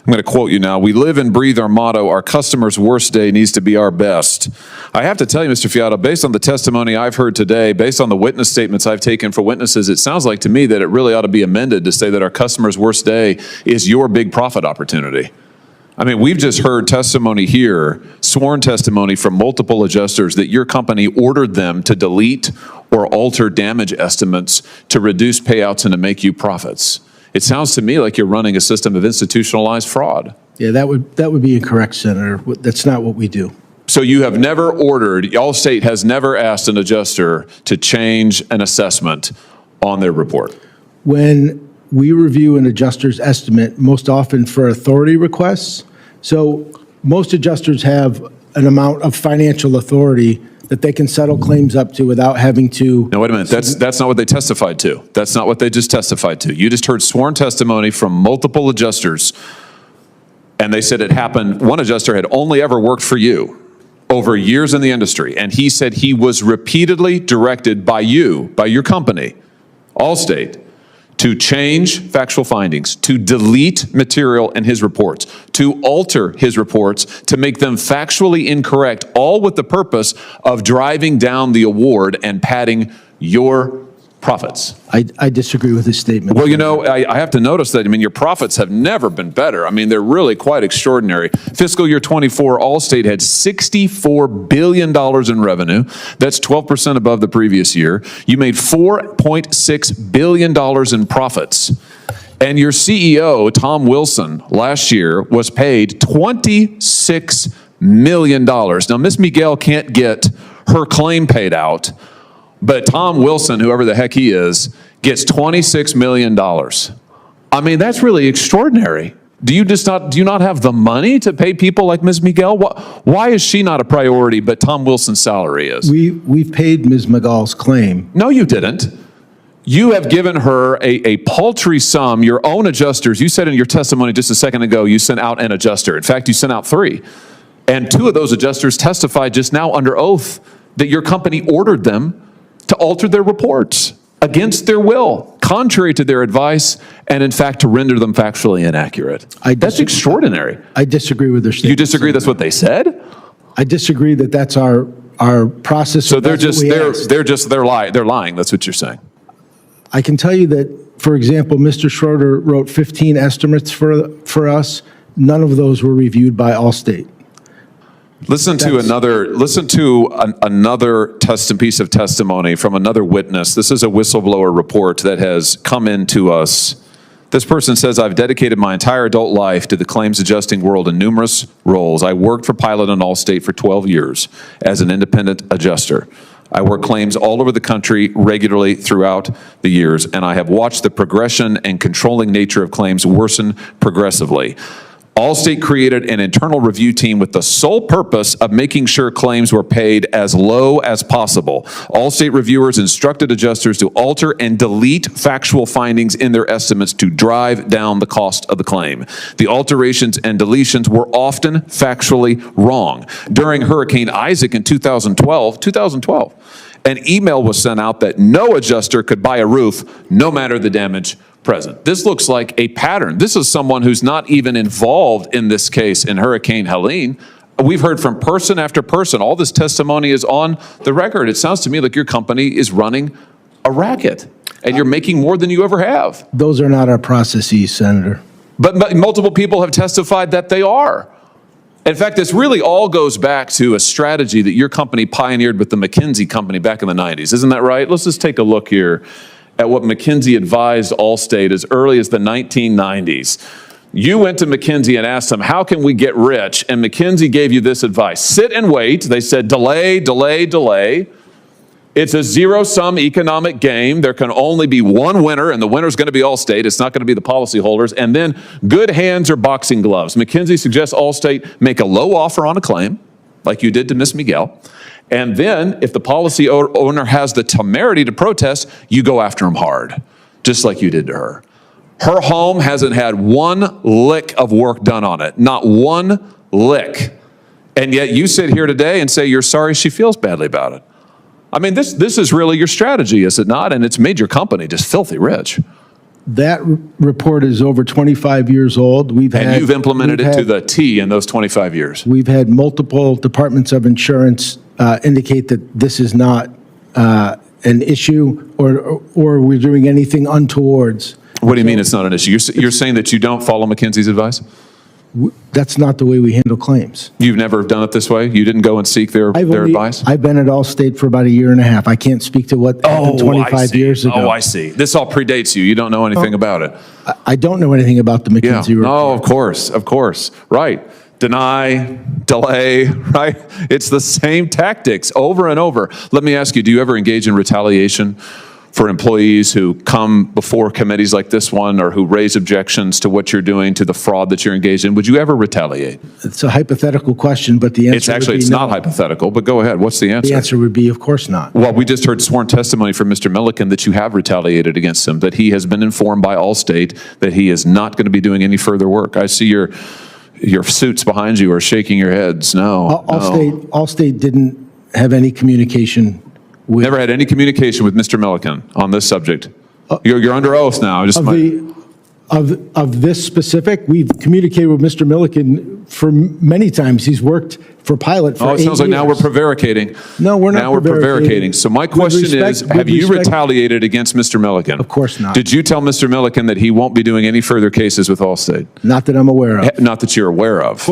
I'm going to quote you now. We live and breathe our motto, our customer's worst day needs to be our best. I have to tell you, Mr. Fiato, based on the testimony I've heard today, based on the witness statements I've taken for witnesses, it sounds like to me that it really ought to be amended to say that our customer's worst day is your big profit opportunity. I mean, we've just heard testimony here, sworn testimony from multiple adjusters that your company ordered them to delete or alter damage estimates to reduce payouts and to make you profits. It sounds to me like you're running a system of institutionalized fraud. Yeah, that would be incorrect, Senator. That's not what we do. So you have never ordered, Allstate has never asked an adjuster to change an assessment on their report? When we review an adjuster's estimate, most often for authority requests, so most adjusters have an amount of financial authority that they can settle claims up to without having to. No, wait a minute. That's not what they testified to. That's not what they just testified to. You just heard sworn testimony from multiple adjusters, and they said it happened. One adjuster had only ever worked for you over years in the industry, and he said he was repeatedly directed by you, by your company, Allstate, to change factual findings, to delete material in his reports, to alter his reports, to make them factually incorrect, all with the purpose of driving down the award and padding your profits. I disagree with his statement. Well, you know, I have to notice that, I mean, your profits have never been better. I mean, they're really quite extraordinary. Fiscal year 24, Allstate had $64 billion in revenue. That's 12% above the previous year. You made $4.6 billion in profits. And your CEO, Tom Wilson, last year was paid $26 million. Now, Ms. Miguel can't get her claim paid out, but Tom Wilson, whoever the heck he is, gets $26 million. I mean, that's really extraordinary. Do you not have the money to pay people like Ms. Miguel? Why is she not a priority, but Tom Wilson's salary is? We've paid Ms. Miguel's claim. No, you didn't. You have given her a paltry sum. Your own adjusters, you said in your testimony just a second ago, you sent out an adjuster. In fact, you sent out 3. And 2 of those adjusters testified just now under oath that your company ordered them to alter their reports against their will, contrary to their advice, and in fact to render them factually inaccurate. That's extraordinary. I disagree with their statement. You disagree that's what they said? I disagree that that's our process. So they're lying. That's what you're saying. I can tell you that, for example, Mr. Schroeder wrote 15 estimates for us. None of those were reviewed by Allstate. Listen to another piece of testimony from another witness. This is a whistleblower report that has come into us. This person says, I've dedicated my entire adult life to the claims adjusting world in numerous roles. I worked for Pilot and Allstate for 12 years as an independent adjuster. I work claims all over the country regularly throughout the years, and I have watched the progression and controlling nature of claims worsen progressively. Allstate created an internal review team with the sole purpose of making sure claims were paid as low as possible. Allstate reviewers instructed adjusters to alter and delete factual findings in their estimates to drive down the cost of the claim. The alterations and deletions were often factually wrong. During Hurricane Isaac in 2012, an email was sent out that no adjuster could buy a roof no matter the damage present. This looks like a pattern. This is someone who's not even involved in this case in Hurricane Helene. We've heard from person after person. All this testimony is on the record. It sounds to me like your company is running a racket, and you're making more than you ever have. Those are not our processes, Senator. But multiple people have testified that they are. In fact, this really all goes back to a strategy that your company pioneered with the McKinsey company back in the 90s. Isn't that right? Let's just take a look here at what McKinsey advised Allstate as early as the 1990s. You went to McKinsey and asked them, how can we get rich? And McKinsey gave you this advice. Sit and wait. They said, delay, delay, delay. It's a zero-sum economic game. There can only be one winner, and the winner's going to be Allstate. It's not going to be the policyholders. And then good hands or boxing gloves. McKinsey suggests Allstate make a low offer on a claim, like you did to Ms. Miguel. And then, if the policy owner has the temerity to protest, you go after him hard, just like you did to her. Her home hasn't had one lick of work done on it, not one lick. And yet you sit here today and say you're sorry she feels badly about it. I mean, this is really your strategy, is it not? And it's made your company just filthy rich. That report is over 25 years old. And you've implemented it to the T in those 25 years. We've had multiple departments of insurance indicate that this is not an issue or we're doing anything untowards. What do you mean it's not an issue? You're saying that you don't follow McKinsey's advice? That's not the way we handle claims. You've never done it this way? You didn't go and seek their advice? I've been at Allstate for about a year and a half. I can't speak to what happened 25 years ago. Oh, I see. This all predates you. You don't know anything about it. I don't know anything about the Yeah. McKinsey report. No, of course. Right. Deny, delay, right? It's the same tactics over and over. Let me ask you, do you ever engage in retaliation for employees who come before committees like this one or who raise objections to what you're doing, to the fraud that you're engaged in? Would you ever retaliate? It's a hypothetical question, but the answer would be It's no. not hypothetical, but go ahead. What's the answer? The answer would be, of course not. Well, we just heard sworn testimony from Mr. Milliken that you have retaliated against him, that he has been informed by Allstate that he is not going to be doing any further work. I see your suits behind you are shaking your heads. No. Allstate didn't have any communication with. Never had any communication with Mr. Milliken on this subject. You're under oath now. Of this specific, we've communicated with Mr. Milliken for many times. He's worked for Pilot for 8 years. It sounds like now we're prevaricating. No, we're not Now we're prevaricating. So my question is, have you retaliated against Mr. Milliken? Of course not. Did you tell Mr. Milliken that he won't be doing any further cases with Allstate? Not that I'm aware of. Not that you're aware of.